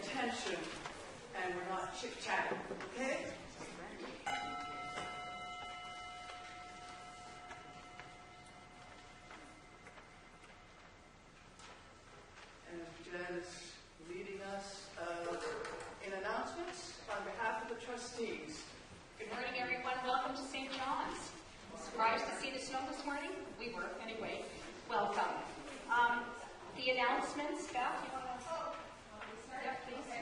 attention and we're not chit-chatting, okay? And Jen is leading us in announcements on behalf of the trustees. Good morning, everyone. Welcome to St. John's. Surprised to see the snow this morning? We were, anyway. Welcome. The announcements, Beth, you want to start, please?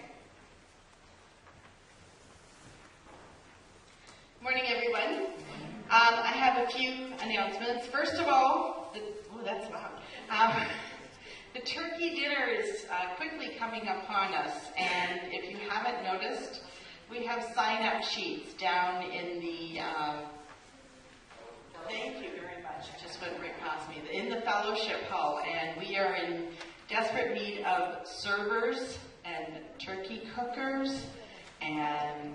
Morning, everyone. I have a few announcements. First of all, that's loud. The turkey dinner is quickly coming upon us, and if you haven't noticed, we have sign-up sheets down in the, thank you very much, it just went right past me, in the fellowship hall, and we are in desperate need of servers and turkey cookers and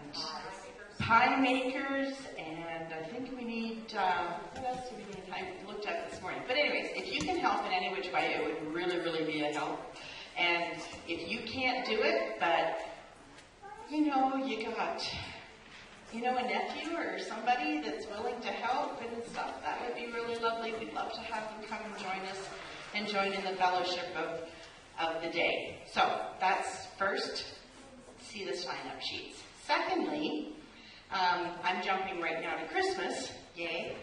pie makers, and I think we need, what else do we need? I looked at this morning. But anyways, if you can help in any which way, it would really, really be a help. And if you can't do it, but you got, a nephew or somebody that's willing to help and stuff, that would be really lovely. We'd love to have them come and join us and join in the fellowship of the day. So that's first, see the sign-up sheets. Secondly, I'm jumping right now to Christmas, yay.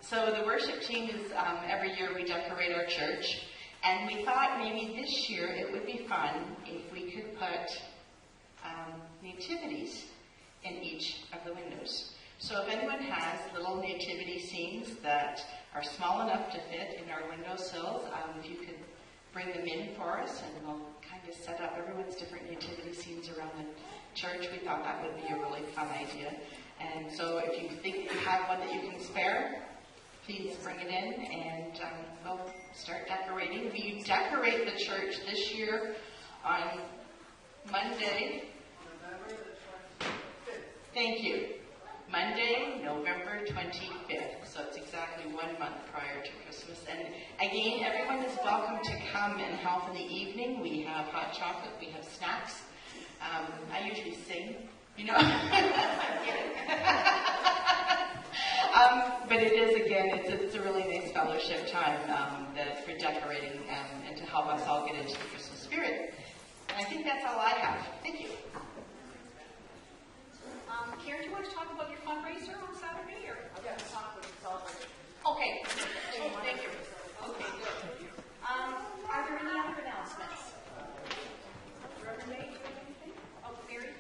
So the worship team is, every year we decorate our church, and we thought maybe this year it would be fun if we could put nativities in each of the windows. So if anyone has little nativity scenes that are small enough to fit in our windowsills, if you could bring them in for us, and we'll kind of set up everyone's different nativity scenes around the church. We thought that would be a really fun idea. And so if you think you have one that you can spare, please bring it in, and we'll start decorating. We decorate the church this year on Monday. Thank you. Monday, November 25th. So it's exactly 1 month prior to Christmas. And again, everyone is welcome to come and help in the evening. We have hot chocolate, we have snacks. I usually sing, but it is, again, it's a really nice fellowship time for decorating and to help us all get into the Christmas spirit. And I think that's all I have. Thank you. Karen, do you want to talk about your fundraiser on Saturday? Or? Yeah, talk about the celebration. Okay. Thank you. Okay, good. Are there any other announcements? Reverend May, do you have anything? Oh, Mary?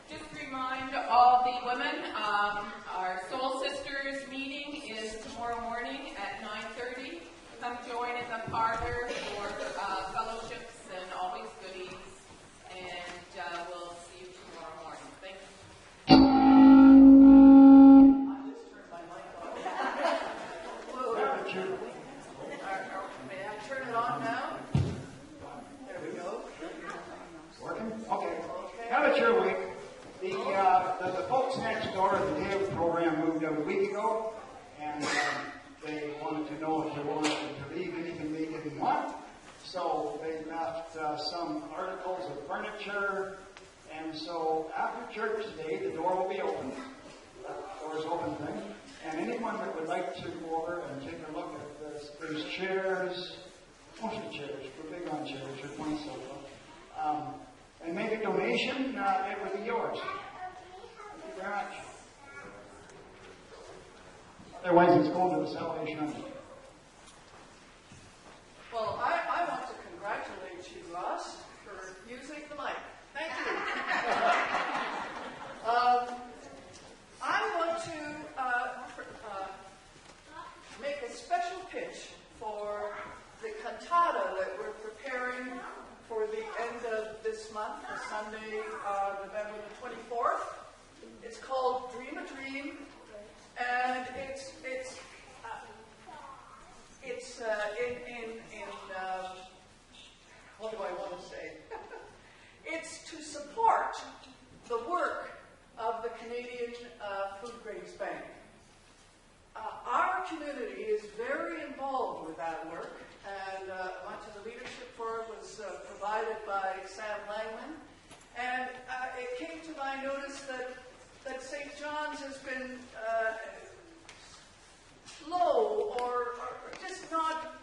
Just remind all the women, our Soul Sisters meeting is tomorrow morning at 9:30. Come join in the parlor for fellowships and always goodies. And we'll see you tomorrow morning. Thank you. I just turned my mic on. May I turn it on now? There we go. Working? Okay. Amateur week. The folks next door at the Dale program moved out a week ago, and they wanted to know if they wanted to leave anything they didn't want. So they left some articles of furniture, and so after church today, the door will be open. The door's open thing. And anyone that would like to go over and take a look at this, there's chairs, mostly chairs, we're big on chairs, or 20 sofa. And make a donation, it would be yours. Thank you very much. Otherwise, it's going to the Salvation Army. Well, I want to congratulate you, Ross, for using the mic. Thank you. I want to make a special pitch for the cantata that we're preparing for the end of this month, for Sunday, November the 24th. It's called Dream a Dream, and it's what do I want to say? It's to support the work of the Canadian Food Grains Bank. Our community is very involved with that work, and much of the leadership been low or just not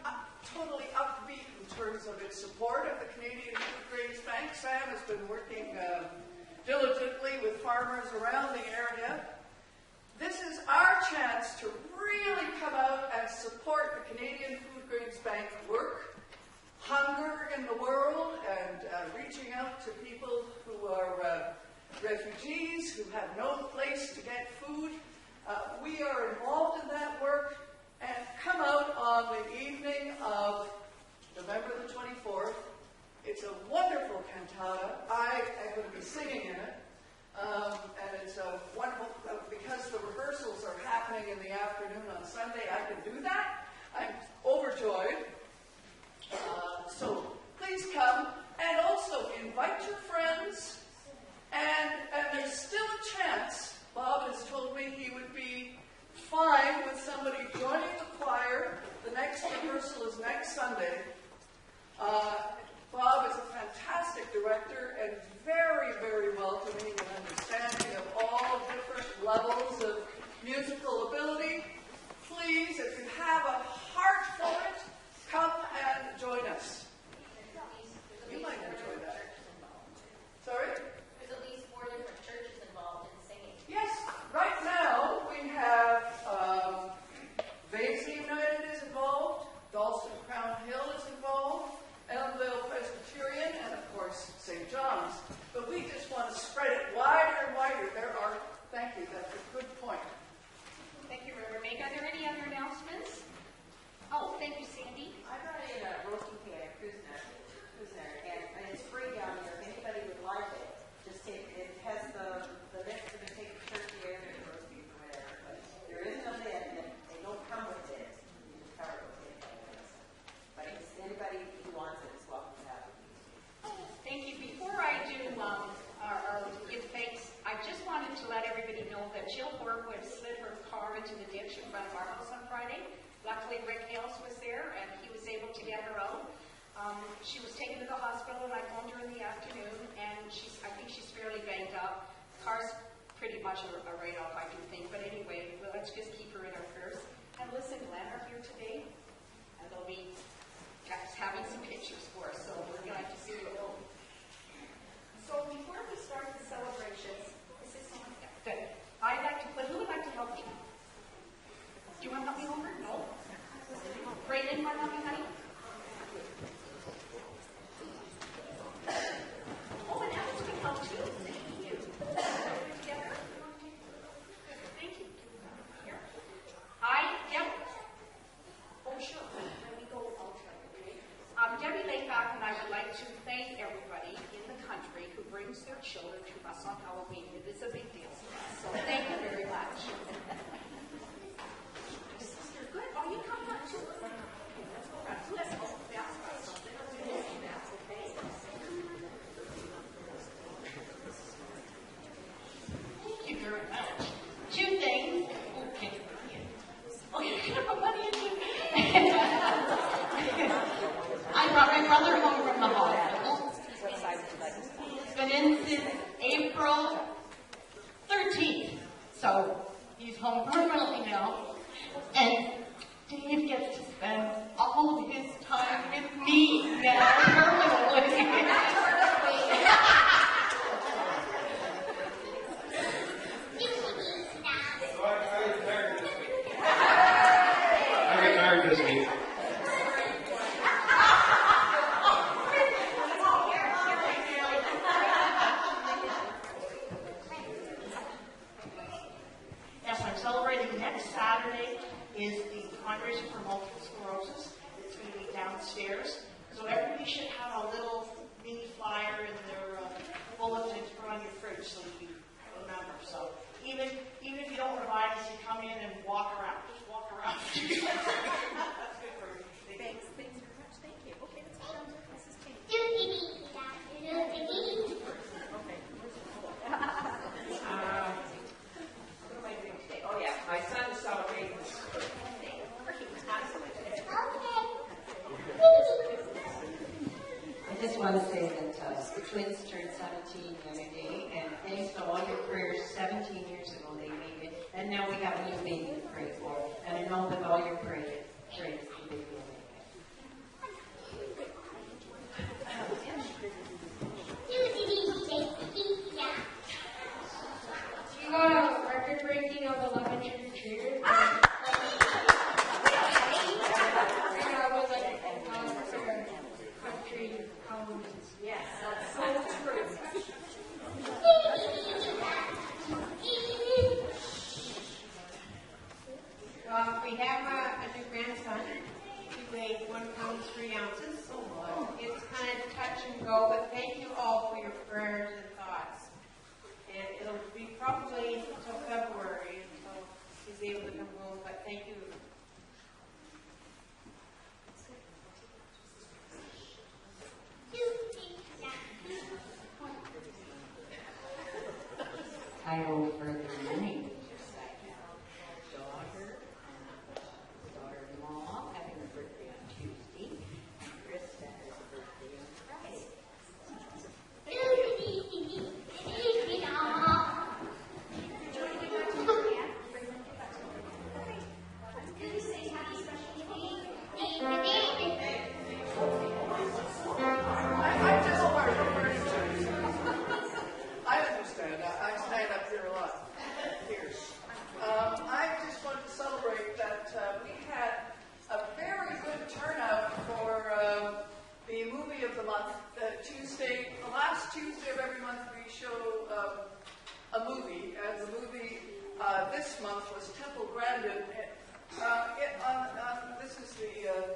totally upbeat in terms of its support of the Canadian Food Grains Bank. Sam has been working diligently with farmers around the area. This is our chance to really come out and support the Canadian Food Grains Bank work, hunger in the world, and reaching out to people who are refugees, who have no place to get food. We are involved in that work, and come out on the evening of November the 24th. It's a wonderful cantata. I am going to be singing in it. And it's a wonderful, because the rehearsals are happening in the afternoon on Sunday, I can do that. I'm overjoyed. So please come, and also invite your friends. And there's still a chance. Bob has told me he would be fine with somebody joining the choir. The next rehearsal is next Sunday. Bob is a fantastic director and very, very welcoming and understanding of all different levels of musical ability. Please, if you have a heart for it, come and join us. You might enjoy that. Sorry? There's at least 4 different churches involved in singing. Yes, right now we have Vacy United is involved, Dalston Crown Hill is involved, Elmvale Presbyterian, and of course St. John's. But we just want to spread it wider and wider. Thank you, that's a good point. Thank you, Reverend Meg. Are there any other announcements? Oh, thank you, Sandy. I brought in a roasting pan at Cruiser, and it's free down here. If anybody would like it, just take it. It has the next to the take the turkey or the roast beef or whatever. But there is no lid, and they don't come with it. You just cover it with it. But if anybody who wants it is welcome to have it. Thank you. Before I do our give thanks, I just wanted to let everybody know that Jill Horwood slid her car into the ditch in front of our house on Friday. Luckily, Rick Hales was there, and he was able to get her out. She was taken to the hospital, and I phoned her in the afternoon, and I think she's fairly banged up. Car's pretty much a write-off, I do think. But anyway, let's just keep her in our prayers. And listen, Glenn are here today, and they'll be having some pictures for us, so we're glad to see you. So before we start the celebrations, is this on? Good. Who would like to help me? Do you want to help me over? No? Brayden, want to help me, honey? Oh, and Alice can help too. Thank you. Together. Thank you. Here. Oh, sure. Let me go. I'll try. Debbie Lakeback and I would like to thank everybody in the country who brings their children to us on Halloween. It is a big deal for us, so thank you very much. Good. Oh, you come up too. Let's go around. Let's go. That's okay. Thank you very much. 2 things. Okay. Oh, you're going to put money in too? I brought my brother home from the hospital. He's been in since April 13th. So he's home permanently now. And Dave gets to spend all of his time with me now permanently. I retired this week. Yes, I'm celebrating next Saturday is the fundraiser for multiple sclerosis. It's going to be downstairs. So everybody should have a little mini flyer in their bulletin to put on your fridge so you remember. So even if you don't want to buy this, you come in and walk around. Just walk around. That's good for you. Thanks very much. Thank you. Okay, let's go down to Mrs. King. What am I doing today? Oh yeah, my son is celebrating his birthday. Excellent. Okay. I just want to say that the twins turned 17 the other day, and thanks to all your prayers, 17 years ago they made it, and now we have a new baby to pray for. And I know with all your prayers, the baby will make it. You got a record breaking of 11 trick-or-treaters. Country columns. Yes, that's so true. We have a new grandson. He weighed 1 pound 3 ounces. It's kind of touch and go, but thank you all for your prayers and thoughts. And it'll be probably until February until he's able to come home, but thank you. I owe further money. Daughter-in-law having a birthday on Tuesday, and Krista has a birthday on Friday. I understand. I stand up here a lot. Here. I just wanted to celebrate that we had a very good turnout for the movie of the month. The last Tuesday of every month we show a movie, and the movie this month was Temple Grandin. This is the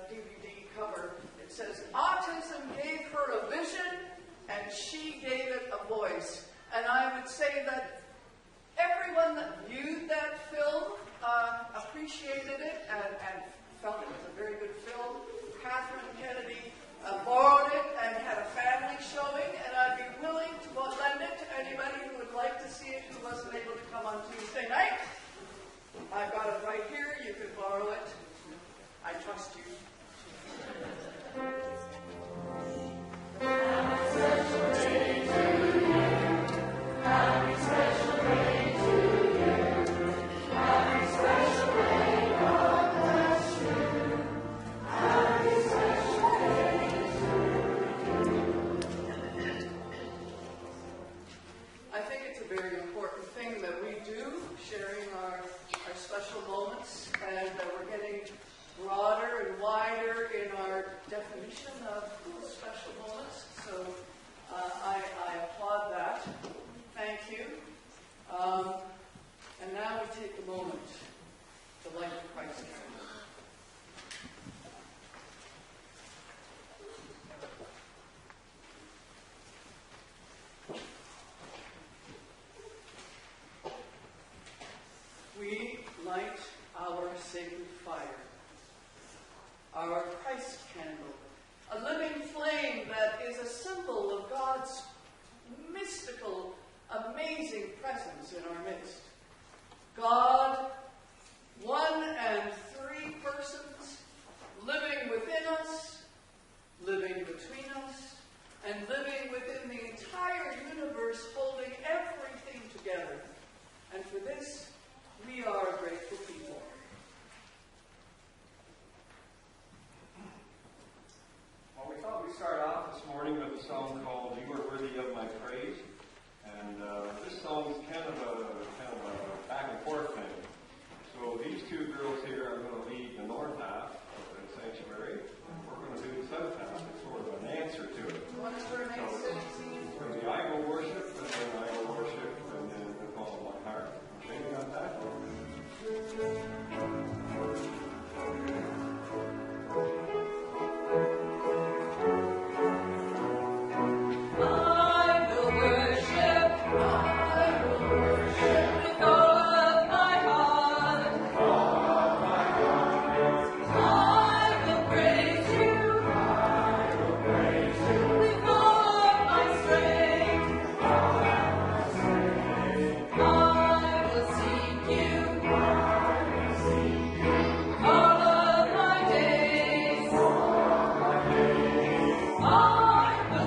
DVD cover. It says, "Autism gave her a vision, and she gave it a voice." And I would say that everyone that viewed that film appreciated it and felt it was a very good film. Catherine Kennedy borrowed it and had a family showing, and I'd be willing to lend it to anybody who would like to see it who wasn't able to come on Tuesday night. I've got it right here. You can borrow it. I trust you. I think it's a very important thing that we do, sharing our special moments, and we're getting broader and wider in our definition of special moments. So I applaud that. Thank you. And now we take a moment to light the Christ candle. We light our sacred fire, our Christ candle, a living flame that is a symbol of God's mystical, amazing presence in our midst. God, one and three persons, living within us, living between us, and living within the entire universe, holding everything together. And for this, we are a grateful people. Well, we thought we'd start off this morning with a song called "You Are Worthy of My Praise," and this song is kind of a back and forth thing. So these two girls here are going to lead the north half of the sanctuary, and we're going to do the south half. It's sort of an answer to it. What is her name? So it's I go worship, and then I go worship, and then with all of my heart. Maybe not that one. I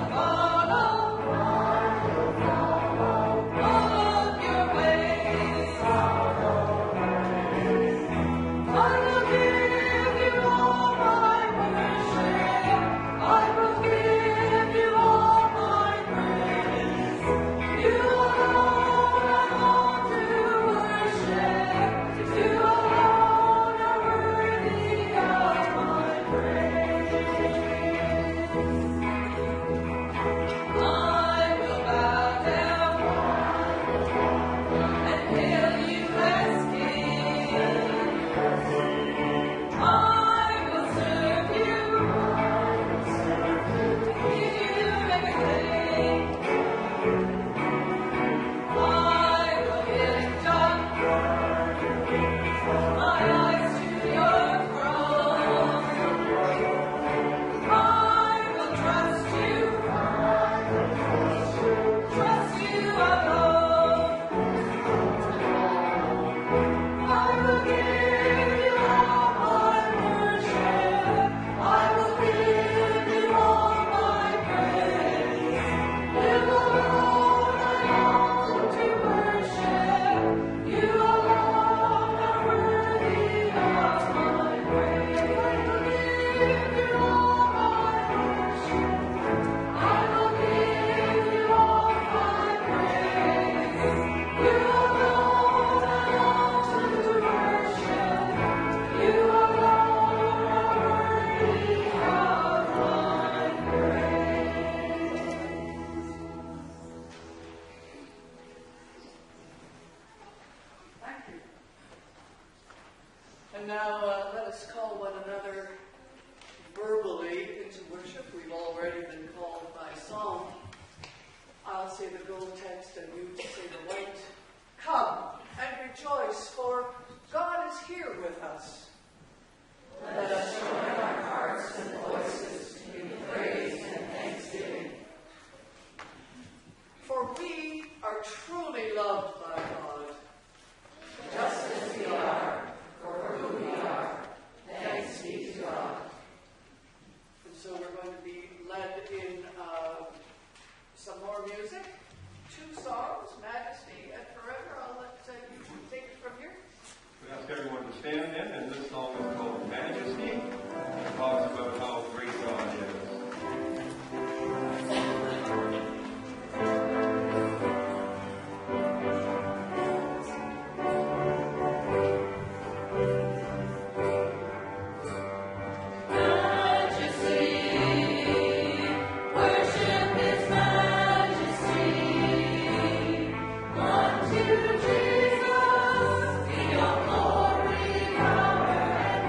And now let us call one another verbally into worship. We've already been called by song. I'll say the gold text and you say the white. Come and rejoice, for God is here with us. Let us join our hearts and voices in praise and thanksgiving. For we are truly loved by God, just as we are, for who we are. Thanks be to God. And so we're going to be led in some more music. 2 songs, Majesty and Forever. I'll let you take it from here. We ask everyone to stand then, and this song is called Majesty. It talks about how great God is. To Jesus be all glory, power, and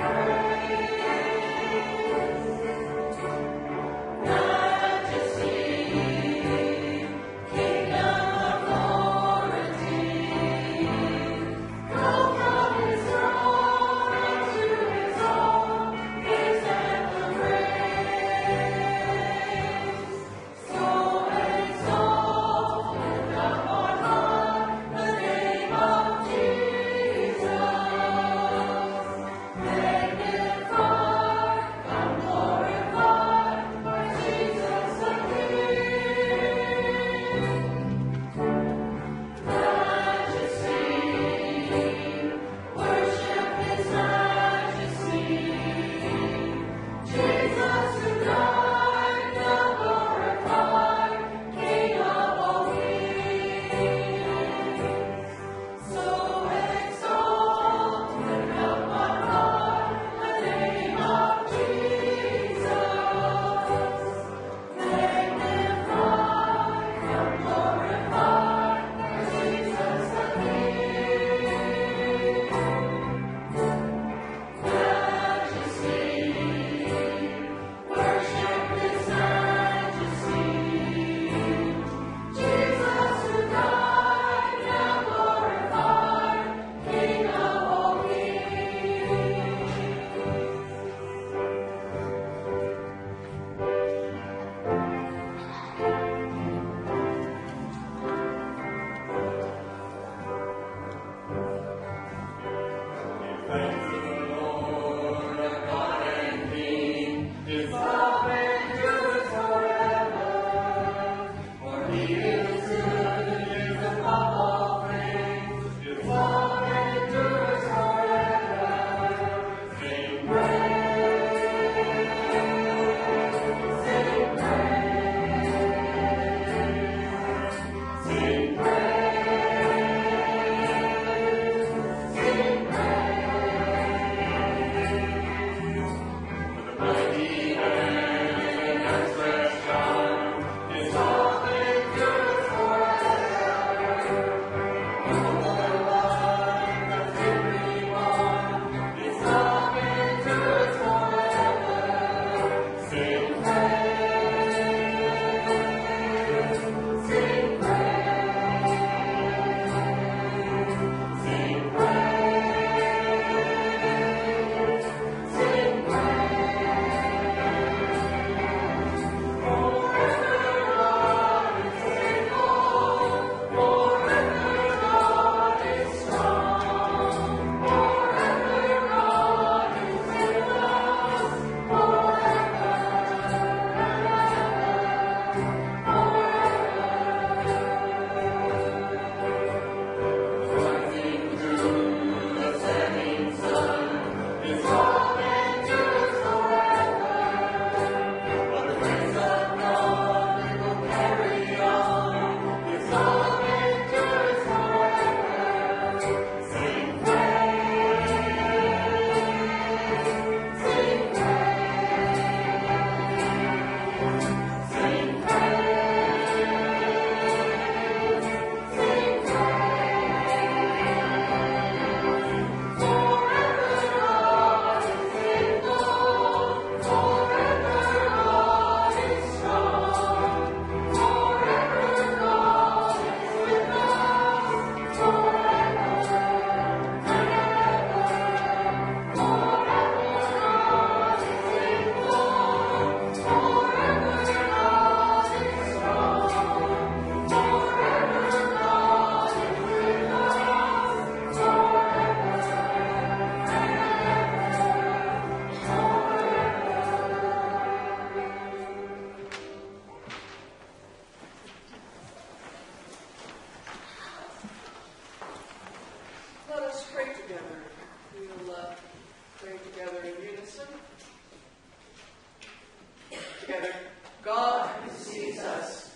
sees us.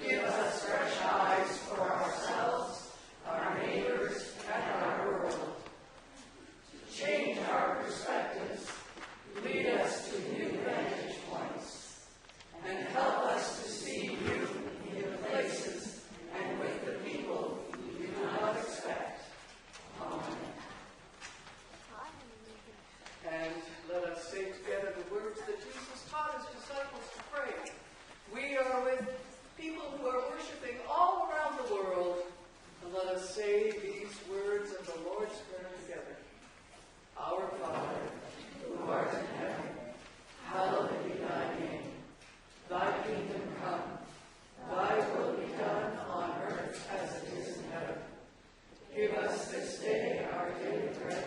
Give us fresh eyes for ourselves, our neighbors, and our world. To change our perspectives, lead us to new vantage points, and help us to see you in new places and with the people we do not expect. Amen. And let us say together the words that Jesus taught his disciples to pray. We are with people who are worshiping all around the world. And let us say these words of the Lord's Prayer together. Our Father, who art in heaven, hallowed be thy name. Thy kingdom come. Thy will be done on earth as it is in heaven. Give us this day our daily bread,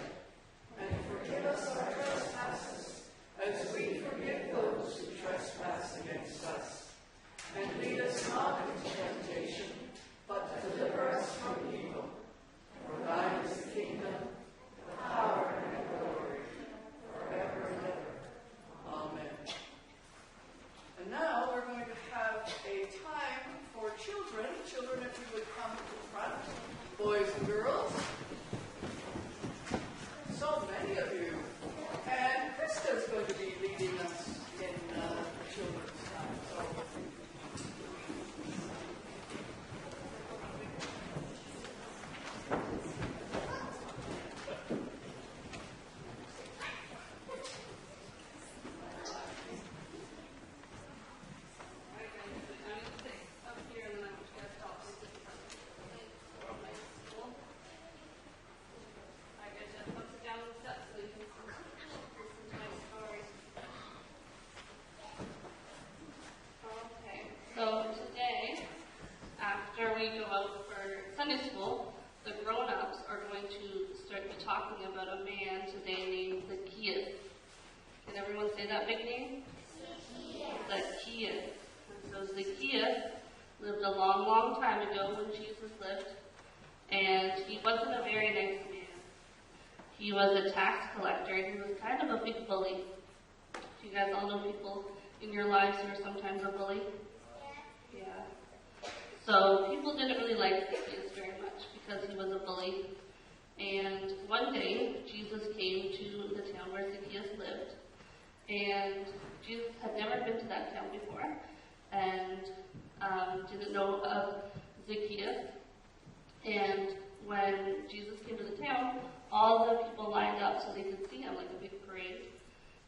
and forgive us our trespasses, as we forgive those who trespass against us. And lead us not into temptation, but deliver us from evil. For thine is the kingdom, the power, and the glory, forever and ever. Amen. And now we're going to have a time for children. Children, if you would come to the front. Boys and girls. So many of you. And Krista's going to be leading us in children's time. So. Talking about a man today named Zacchaeus. Can everyone say that big name? Zacchaeus. And so Zacchaeus lived a long, long time ago when Jesus lived, and he wasn't a very nice man. He was a tax collector, and he was kind of a big bully. Do you guys all know people in your lives who are sometimes a bully? Yeah. So people didn't really like Zacchaeus very much because he was a bully. And one day, Jesus came to the town where Zacchaeus lived, and Jesus had never been to that town before, and didn't know of Zacchaeus. And when Jesus came to the town, all the people lined up so they could see him, like a big parade.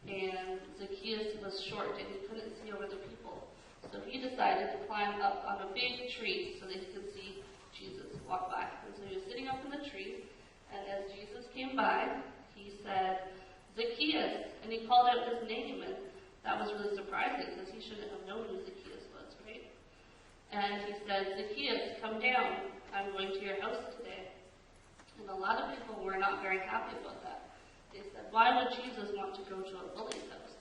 And Zacchaeus was short, and he couldn't see over the people. So he decided to climb up on a big tree so that he could see Jesus walk by. And so he was sitting up in the tree, and as Jesus came by, he said, Zacchaeus, and he called out his name, and that was really surprising because he shouldn't have known who Zacchaeus was, right? And he said, Zacchaeus, come down, I'm going to your house today. And a lot of people were not very happy about that. They said, why would Jesus want to go to a bully's house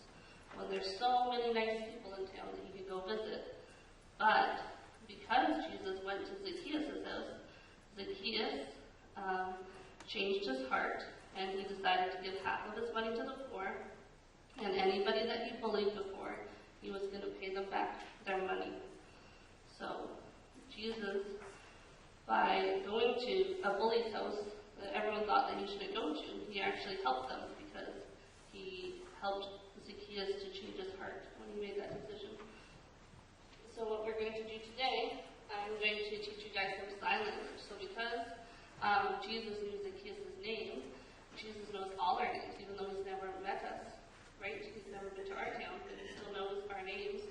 when there's so many nice people in town that he could go visit? But because Jesus went to Zacchaeus' house, Zacchaeus changed his heart, and he decided to give half of his money to the poor, and anybody that he bullied before, he was going to pay them back their money. So Jesus, by going to a bully's house that everyone thought that he shouldn't go to, he actually helped them because he helped Zacchaeus to change his heart when he made that decision. So what we're going to do today, I'm going to teach you guys some sign language. So because Jesus knew Zacchaeus' name, Jesus knows all our names, even though he's never met us, right? He's never been to our town, but he still knows our names.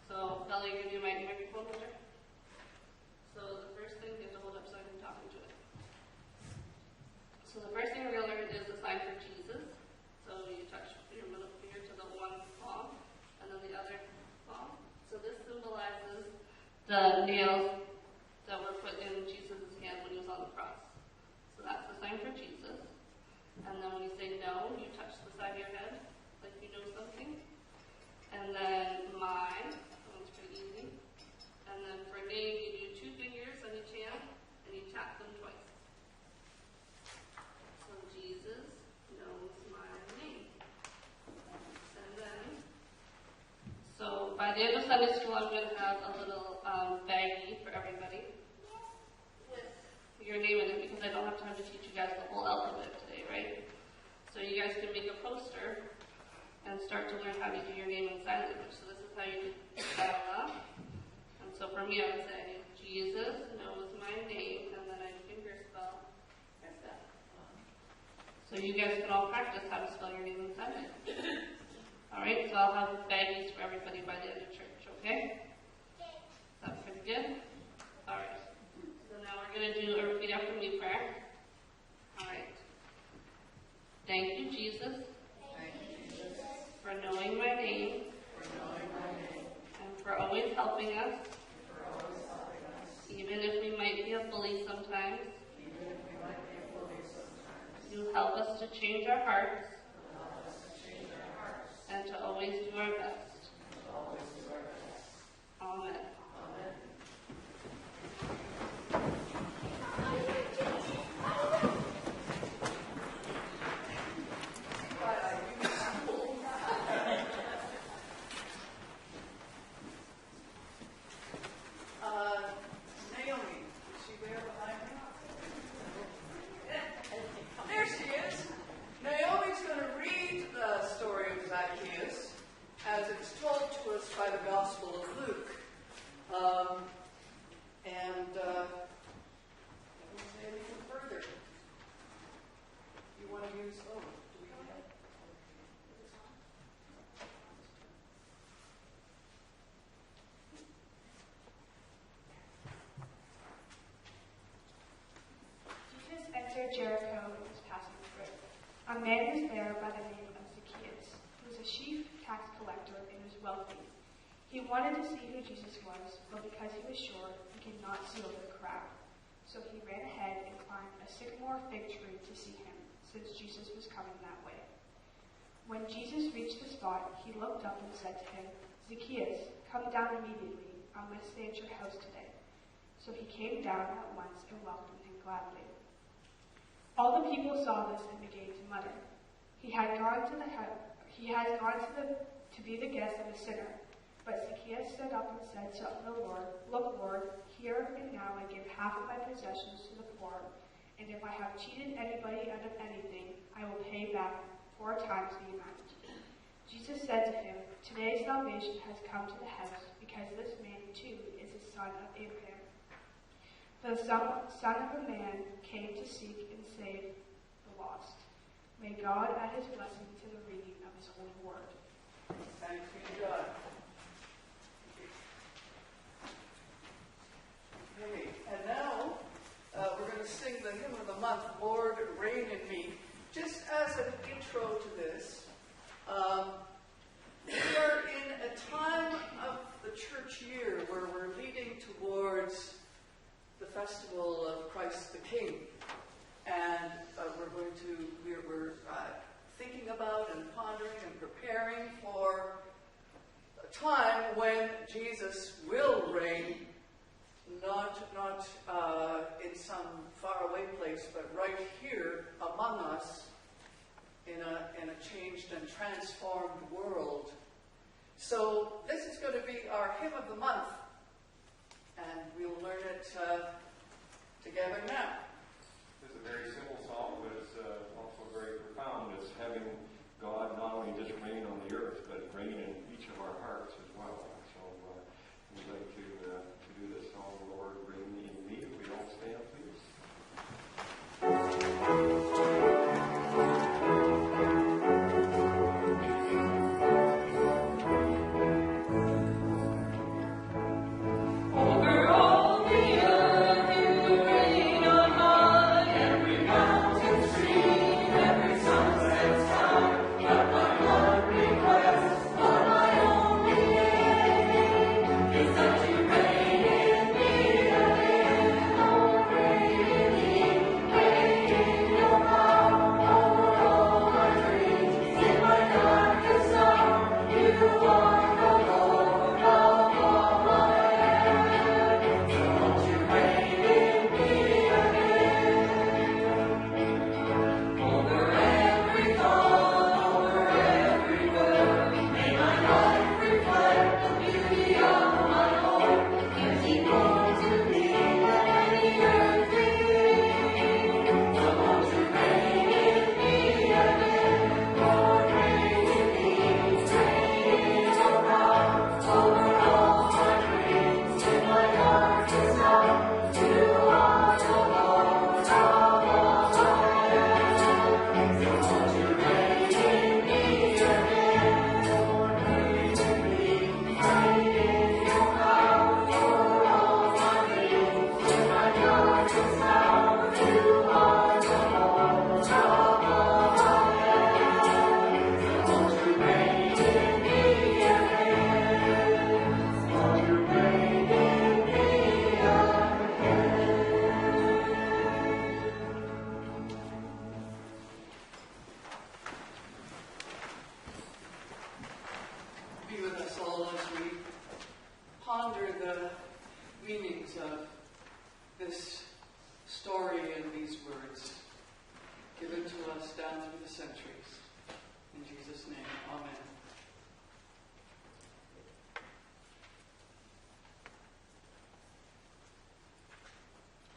So, Bella, you're going to be my microphone holder. So the first thing, you have to hold up so I can talk into it. So the first thing we're going to learn is the sign for Jesus. So you touch your middle finger to the one palm, and then the other palm. So this symbolizes the nails that were put in Jesus' hand when he was on the cross. So that's the sign for Jesus. And then when you say no, you touch the side of your head, like you know something. And then mine, that one's pretty easy. And then for name, you do 2 fingers on each hand, and you tap them twice. So Jesus knows my name. And then, so by the end of Sunday school, I'm going to have a little baggie for everybody with your name in it because I don't have time to teach you guys the whole alphabet today, right? So you guys can make a poster and start to learn how to do your name in sign language. So this is how you do that. And so for me, I would say, Jesus knows my name, and then I finger spell like that. So you guys can all practice how to spell your name in sign language. All right, so I'll have baggies for everybody by the end of church, okay? That's pretty good? All right. So now we're going to do a repeat after me prayer. All right. Thank you, Jesus, for knowing my name, and for always helping us, even if we might be a bully sometimes. You help us to change our hearts and to always do our best. Amen. Naomi, is she there behind me? There she is. Naomi's going to read the story of Zacchaeus as it's told to us by the Gospel of Luke. We'll say anything further. You want to use, do we have? Jesus entered Jericho and was passing through. A man was there by the name of Zacchaeus, who was a chief tax collector and was wealthy. He wanted to see who Jesus was, but because he was short, he could not see over the crowd. So he ran ahead and climbed a sycamore fig tree to see him, since Jesus was coming that way. When Jesus reached the spot, he looked up and said to him, "Zacchaeus, come down immediately. I must stay at your house today." So he came down at once and welcomed him gladly. All the people saw this and began to mutter, "He has gone to be the guest of a sinner." But Zacchaeus stood up and said to the Lord, "Look, Lord, here and now I give half of my possessions to the poor, and if I have cheated anybody out of anything, I will pay back 4 times the amount." Jesus said to him, "Today salvation has come to the house, because this man too is a son of Abraham. The Son of a Man came to seek and save the lost." May God add his blessing to the reading of his holy word. Thanks be to God. Okay, and now we're going to sing the hymn of the month, "Lord, Reign in Me." Just as an intro to this, we are in a time of the church year where we're leading towards the festival of Christ the King. And we're thinking about and pondering and preparing for a time when Jesus will reign, not in some faraway place, but right here among us in a changed and transformed world. So this is going to be our hymn of the month, and we'll learn it together now. It's a very simple song, but it's also very profound. It's having God not only just reign on the earth, but reign in each of our hearts as well. So we'd like to do this song, "Lord, Reign in Me." If we all stand, please. Over all the earth you reign on high, every mountain, stream, every sunset star. But my heart requests for my only aim ponder the meanings of this story and these words given to us down through the centuries. In Jesus' name, amen.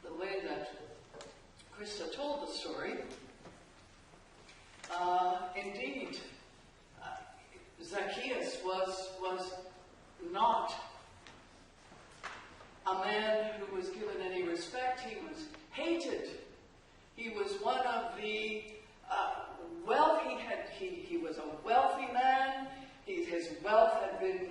The way that Krista told the story, indeed, Zacchaeus was not a man who was given any respect. He was hated. He was one of the he was a wealthy man. His wealth had been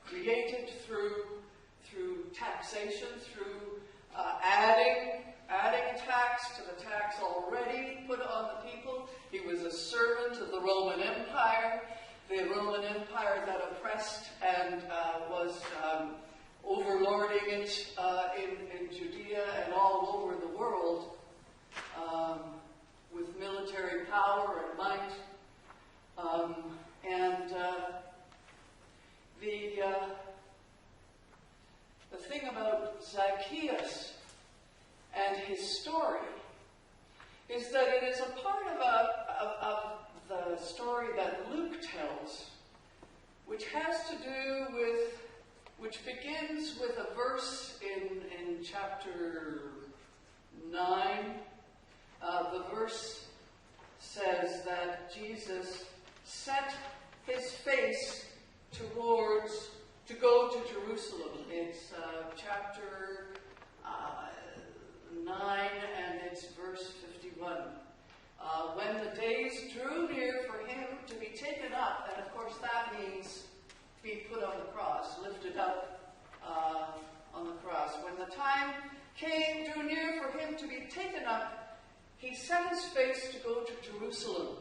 created through taxation, through adding a tax to the tax already put on the people. He was a servant of the Roman Empire, the Roman Empire that oppressed and was overlording it in Judea and all over the world with military power and might. The thing about Zacchaeus and his story is that it is a part of the story that Luke tells, which has to do with, which begins with a verse in chapter 9. The verse says that Jesus set his face to go to Jerusalem. It's chapter 9 and it's verse 51. When the days drew near for him to be taken up, and of course that means be put on the cross, lifted up on the cross. When the time drew near for him to be taken up, he set his face to go to Jerusalem.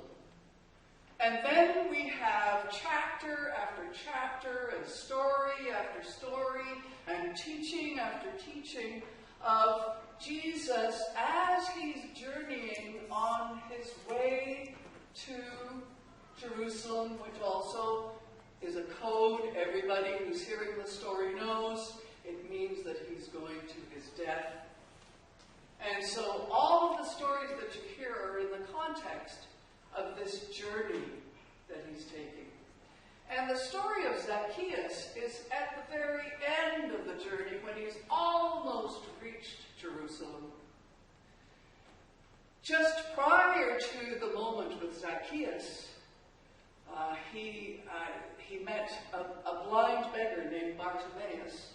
And then we have chapter after chapter and story after story and teaching after teaching of Jesus as he's journeying on his way to Jerusalem, which also is a code everybody who's hearing the story knows. It means that he's going to his death. And so all of the stories that you hear are in the context of this journey that he's taking. And the story of Zacchaeus is at the very end of the journey when he's almost reached Jerusalem. Just prior to the moment with Zacchaeus, he met a blind beggar named Bartimaeus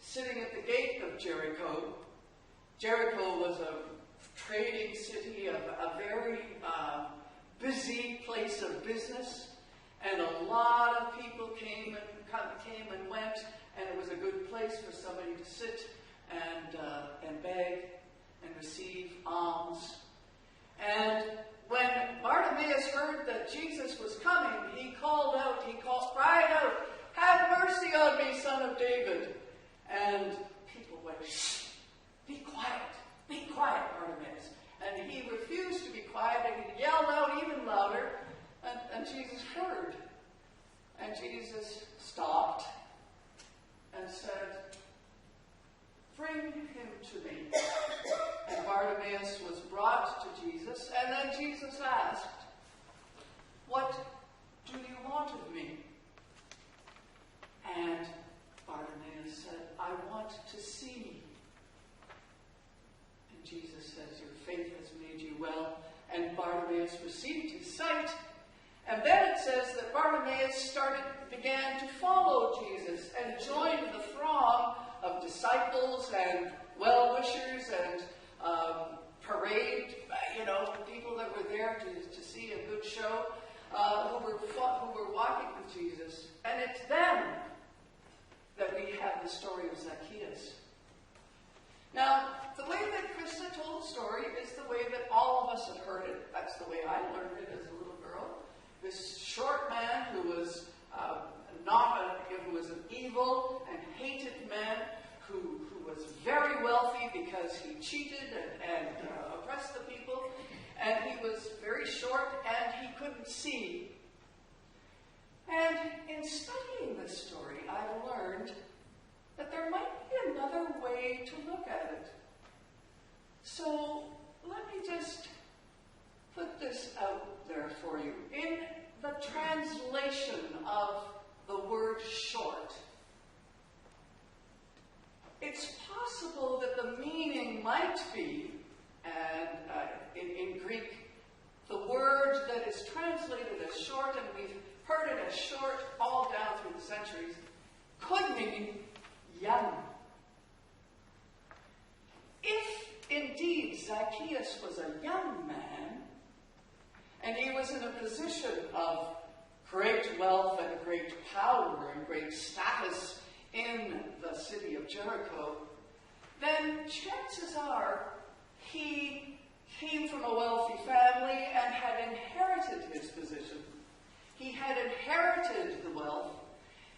sitting at the gate of Jericho. Jericho was a trading city, a very busy place of business, and a lot of people came and went, and it was a good place for somebody to sit and beg and receive alms. And when Bartimaeus heard that Jesus was coming, he cried out, "Have mercy on me, son of David." And people went, "Shh, be quiet, Bartimaeus." And he refused to be quiet, and he yelled out even louder, and Jesus heard. And Jesus stopped and said, "Bring him to me." And Bartimaeus was brought to Jesus, and then Jesus asked, "What do you want of me?" And Bartimaeus said, "I want to see." And Jesus says, "Your faith has made you well." And Bartimaeus received his sight. And then it says that Bartimaeus began to follow Jesus and joined the throng of disciples and well-wishers and parade, people that were there to see a good show, who were walking with Jesus. And it's then that we have the story of Zacchaeus. Now, the way that Krista told the story is the way that all of us have heard it. That's the way I learned it as a little girl. This short man who was who was an evil and hated man who was very wealthy because he cheated and oppressed the people, and he was very short and he couldn't see. And in studying this story, I've learned to look at it. So let me just put this out there for you. In the translation of the word short, it's possible that the meaning might be, and in Greek, the word that is translated as short, and we've heard it as short all down through the centuries, could mean young. If indeed Zacchaeus was a young man, and he was in a position of great wealth and great power and great status in the city of Jericho, then chances are he came from a wealthy family and had inherited his position. He had inherited the wealth.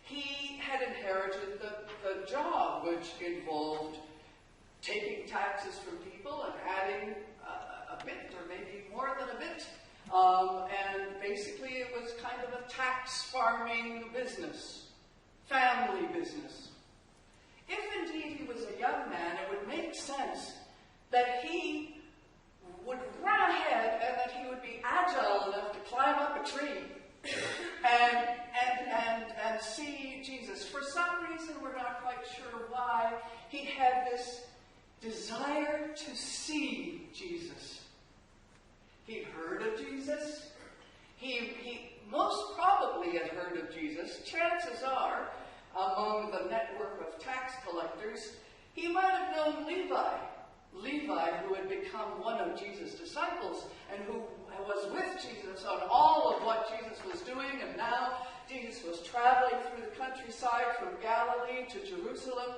He had inherited the job, which involved taking taxes from people and adding a bit, or maybe more than a bit. And basically it was kind of a tax farming business, family business. If indeed he was a young man, it would make sense that he would run ahead and that he would be agile enough to climb up a tree and see Jesus. For some reason, we're not quite sure why, he had this desire to see Jesus. He'd heard of Jesus. He most probably had heard of Jesus. Chances are, among the network of tax collectors, he might have known Levi. Levi, who had become one of Jesus' disciples and who was with Jesus on all of what Jesus was doing, and now Jesus was traveling through the countryside from Galilee to Jerusalem,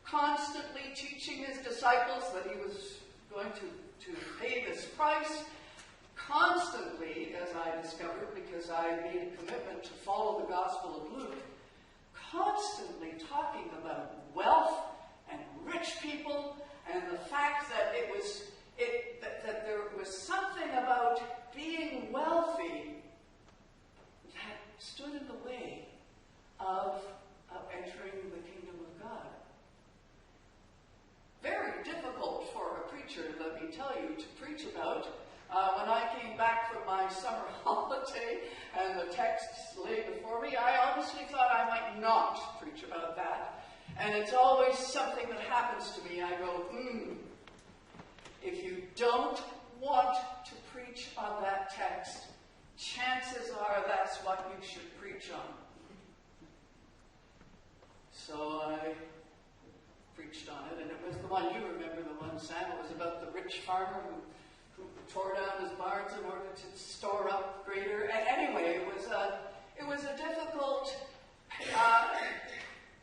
constantly teaching his disciples that he was going to pay this price, constantly, as I discovered, because I made a commitment to follow the Gospel of Luke, constantly talking about wealth and rich people, and the fact that that there was something about being wealthy that stood in the way of entering the kingdom of God. Very difficult for a preacher, let me tell you, to preach about. When I came back from my summer holiday and the texts lay before me, I honestly thought I might not preach about that. And it's always something that happens to me. I go, if you don't want to preach on that text, chances are that's what you should preach on. So I preached on it, and it was the one, you remember the one, Sam, it was about the rich farmer who tore down his barns in order to store up greater. And anyway, it was a difficult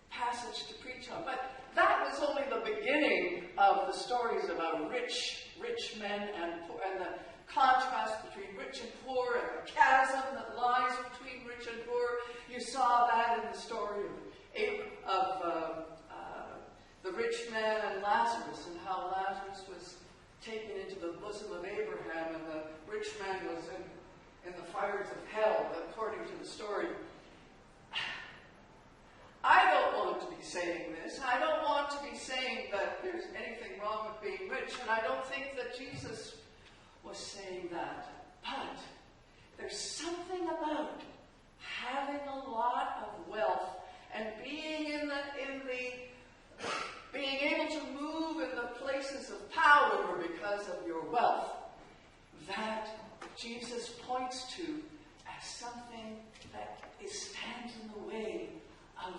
passage to preach on. But that was only the beginning of the stories about rich men and poor, and the contrast between rich and poor, and the chasm that lies between rich and poor. You saw that in the story of the rich man and Lazarus, and how Lazarus was taken into the bosom of Abraham, and the rich man was in the fires of hell, according to the story. I don't want to be saying this. I don't want to be saying that there's anything wrong with being rich, and I don't think that Jesus was saying that. But there's something about having a lot of wealth and being being able to move in the places of power because of your wealth that Jesus points to as something that stands in the way of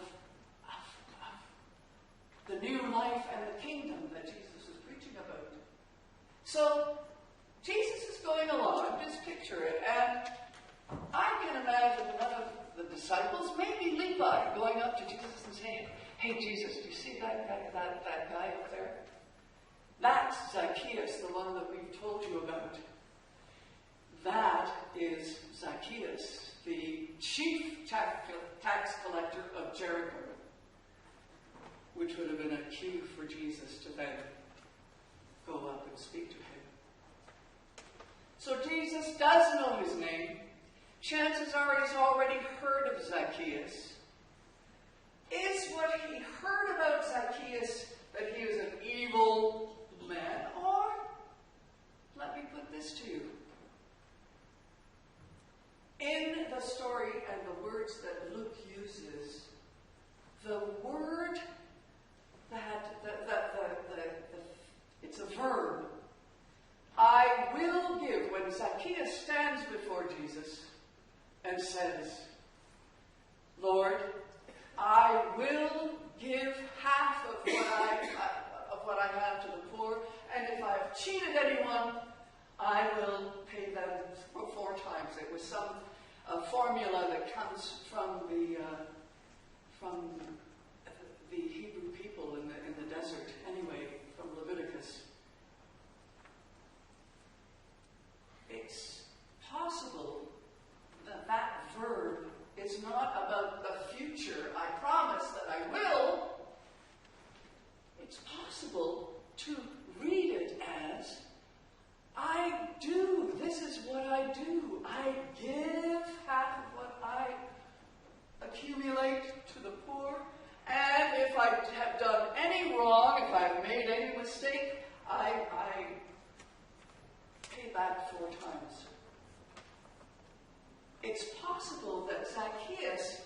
the new life and the kingdom that Jesus is preaching about. So, Jesus is going along, just picture it, and I can imagine one of the disciples, maybe Levi, going up to Jesus and saying, "Hey Jesus, do you see that guy up there? That's Zacchaeus, the one that we've told you about. That is Zacchaeus, the chief tax collector of Jericho," which would have been a cue for Jesus to then go up and speak to him. So Jesus does know his name. Chances are he's already heard of Zacchaeus. Is what he heard about Zacchaeus that he was an says, Lord, I will give half of what I have to the poor, and if I've cheated anyone, I will pay them 4 times. It was some formula that comes from the Hebrew people in the desert, anyway, from Leviticus. It's possible that that verb is not about the future. I promise that I will. It's possible to read it as, I do. This is what I do. I give half of what I accumulate to the poor. And if I have done any wrong, if I've made any mistake, I pay back 4 times. It's possible that Zacchaeus,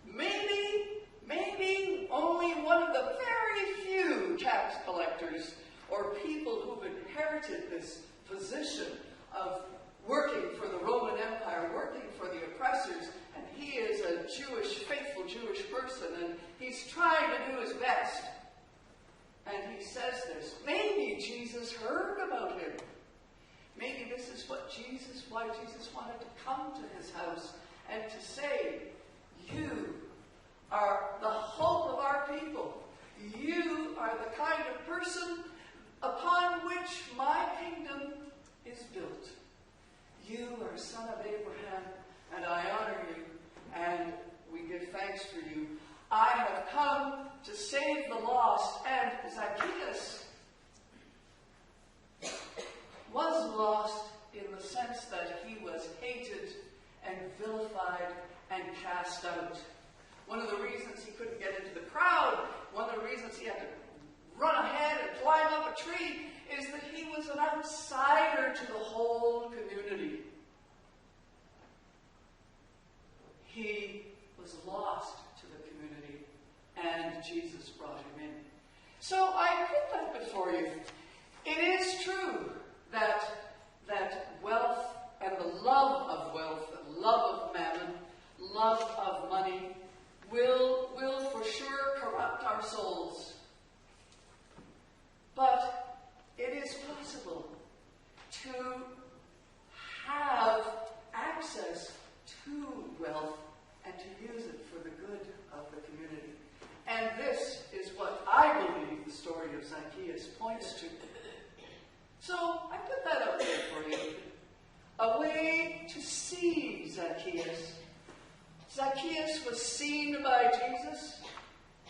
maybe only one of the very few tax collectors or people who've inherited this position of working for the Roman Empire, working for the oppressors, and he is a faithful Jewish person, and he's trying to do his best. And he says this. Maybe Jesus heard about him. Maybe this is why Jesus wanted to come to his house and to say, you are the hope of our people. You are the kind of person upon which my kingdom is built. You are a son of Abraham, and I honor you, and we give thanks for you. I have come to save the lost. And Zacchaeus was lost in the sense that he was hated and vilified and cast out. One of the reasons he couldn't get into the crowd, one of the reasons he had to run ahead and climb up a tree, is that he was an outsider to the whole community. He was lost to the community, and Jesus brought him in. So I put that before you. It is true that wealth and the love of wealth, and love of mammon, love of money will for sure corrupt our souls. But it is possible to have access to wealth and to use it for the good of the community. And this is what I believe the story of Zacchaeus points to. So I put that up there for you. A way to see Zacchaeus. Zacchaeus was seen by Jesus,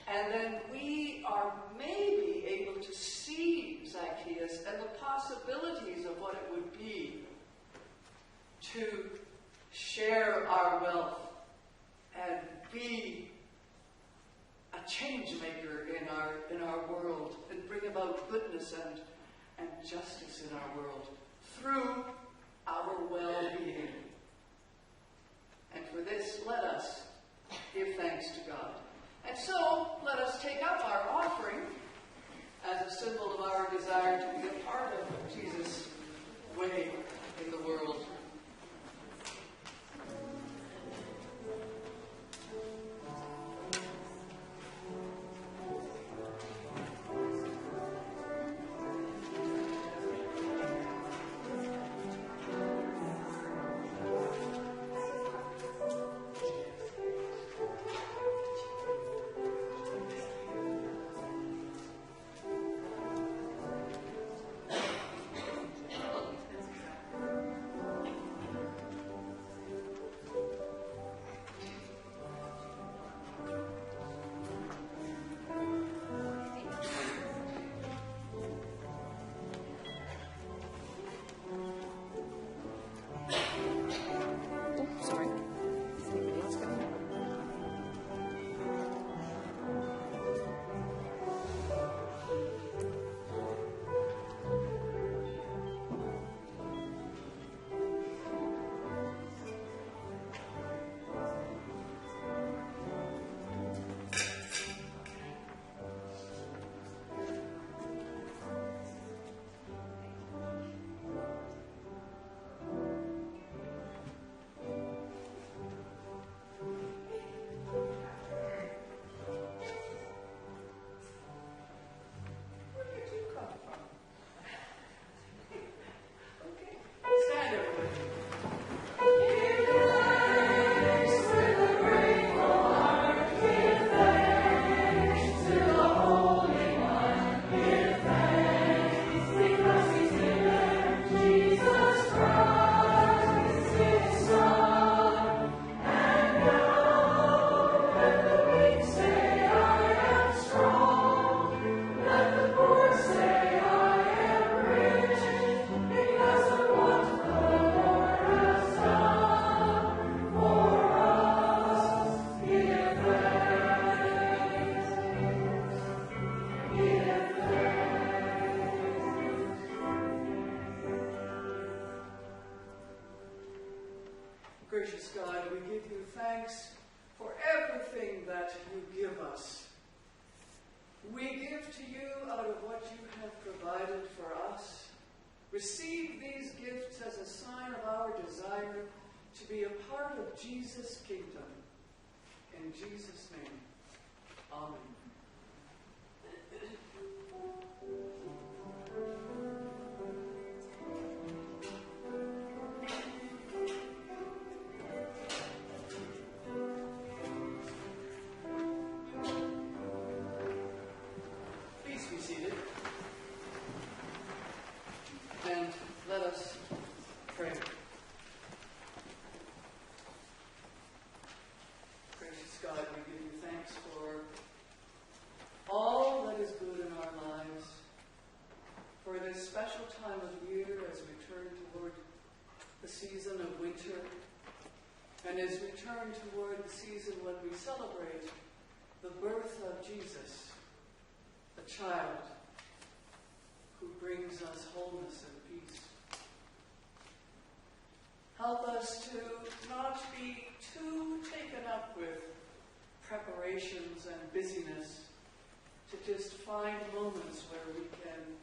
and then we are maybe able to see Zacchaeus and the possibilities of what it would be to share our wealth and be a change maker in our world and bring about goodness and justice in our world through our well-being. And for this, let us give thanks to God. And so, let us take up our offering as a symbol of our desire to be a part of Jesus' way in the world. to you out of what you have provided for us. Receive these gifts as a sign of our desire to be a part of Jesus' kingdom. In Jesus' name, amen. Please be seated. And let us pray. Gracious God, we give you thanks for all that is good in our lives, for this special time of year as we turn toward the season of winter, and as we turn toward the season when we celebrate the birth of Jesus, the child who brings us wholeness and peace. Help us to not be too taken up with preparations and busyness, to just find moments where we can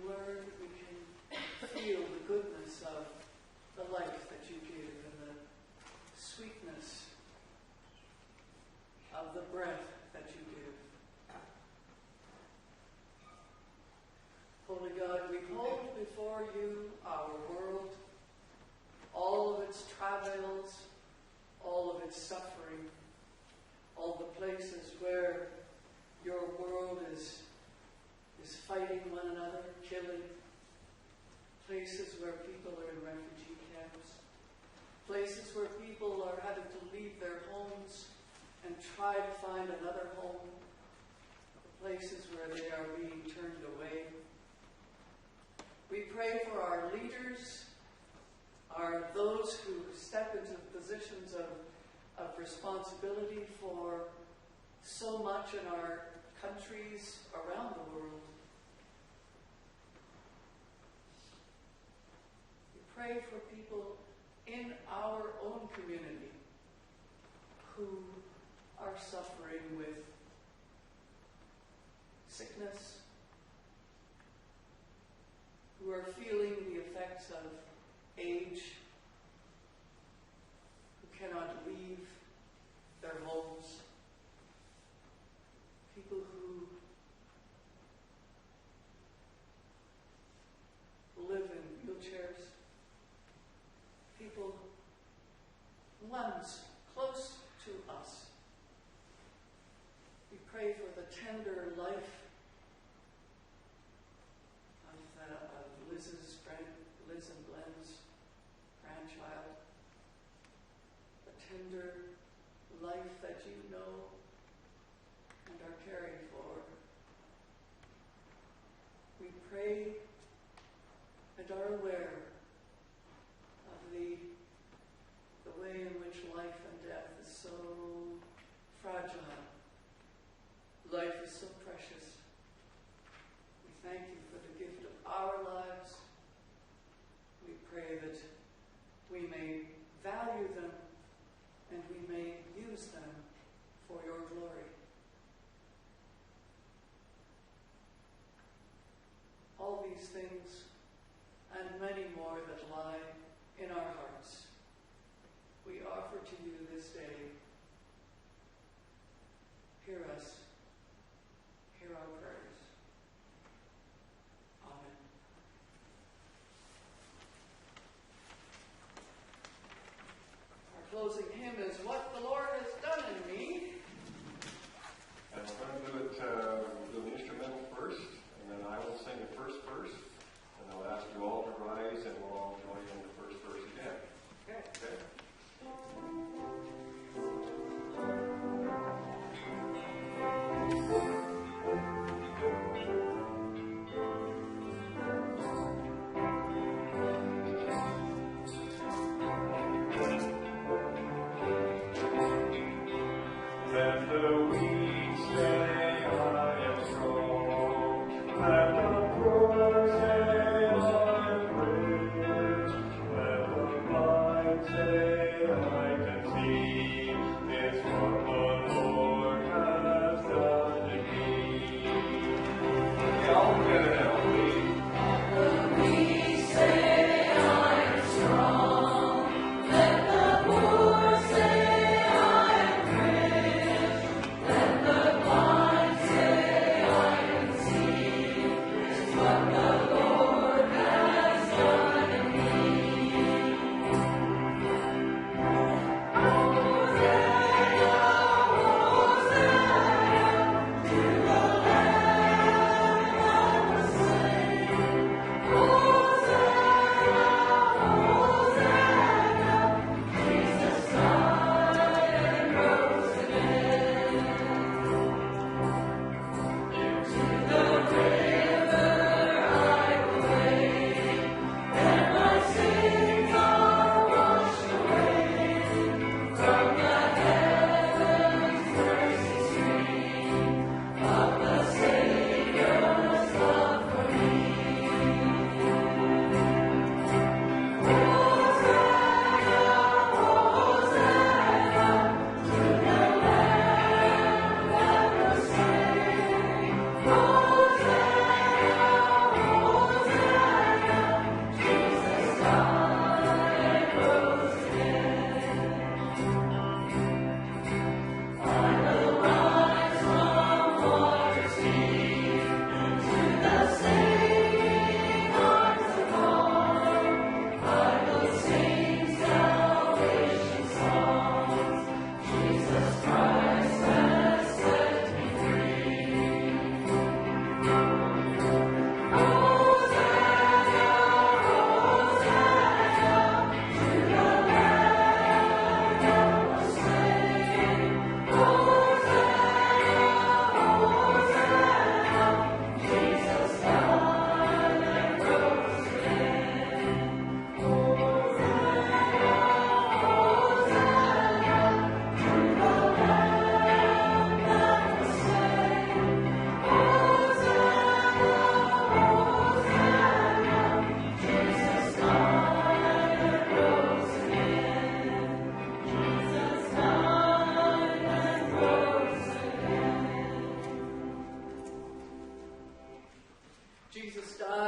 learn, we can feel the goodness of the life that you give and the sweetness of the breath that you give. Holy God, we hold before you our world, all of its travails, all of its suffering, all the places where your world is fighting one another, killing, places where people are in refugee camps, places where people are having to leave their homes and try to find another home, places where they are being turned away. We pray for our leaders, those who step into positions of responsibility for so much in our countries around the world. We pray for people in our own community who are suffering with sickness, who are feeling the effects of age, who cannot leave their homes, people who live in wheelchairs, people, ones close to us. We pray for the tender life of Liz and Glenn's grandchild, the tender life that you know and are caring for. We pray and are aware of the way in which life and death is so fragile. Life is so precious. We thank you for the gift of our lives. We pray that we may value them and we may use them for your glory. All these things and many more that lie in our hearts, we offer to you this day. Hear us. Hear our prayers. Amen. Our closing hymn is What the Lord Has Done in Me. And we're going to do it, we'll do the instrumental first, and then I will sing the first verse,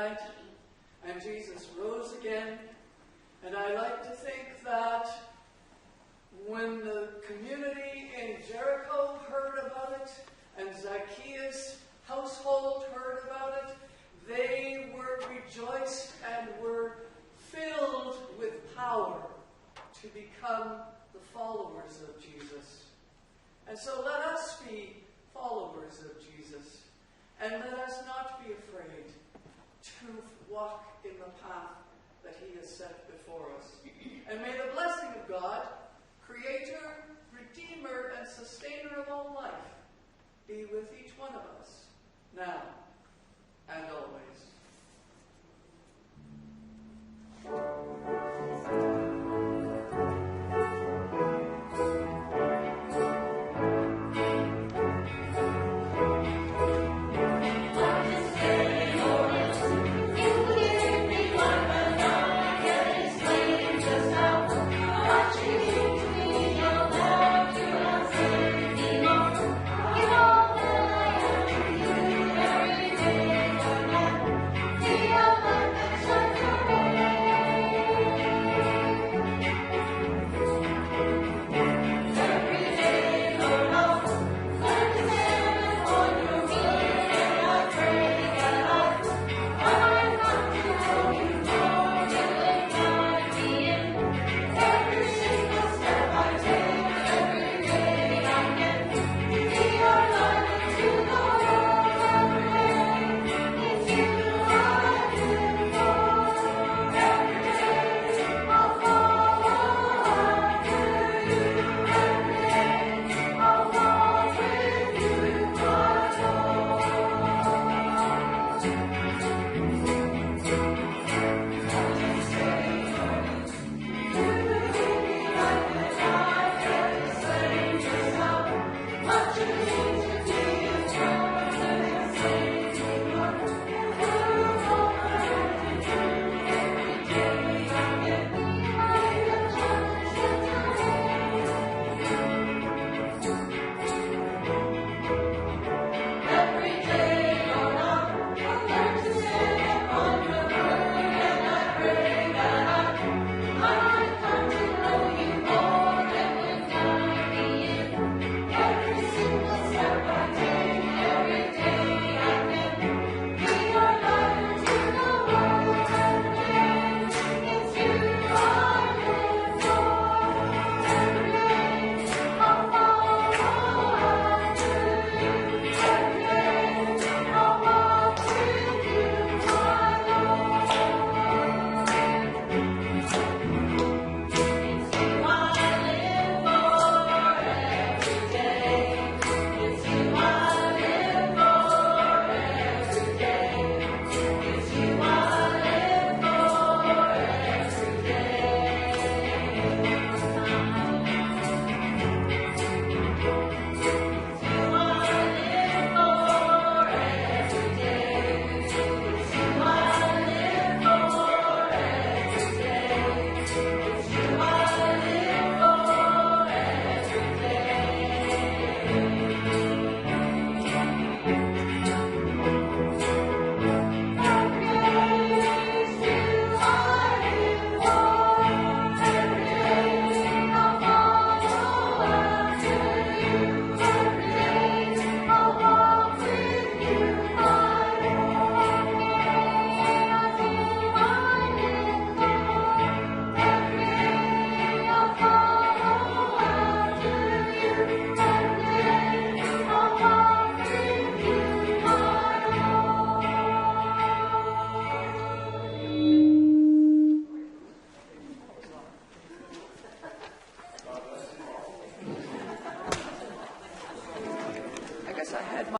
night, and Jesus rose again. And I like to think that when the community in Jericho heard about it, and Zacchaeus' household heard about it, they were rejoiced and were filled with power to become the followers of Jesus. And so let us be followers of Jesus, and let us not be afraid to walk in the path that he has set before us. And may the blessing of God, Creator, Redeemer, and Sustainer of all life, be with each one of us now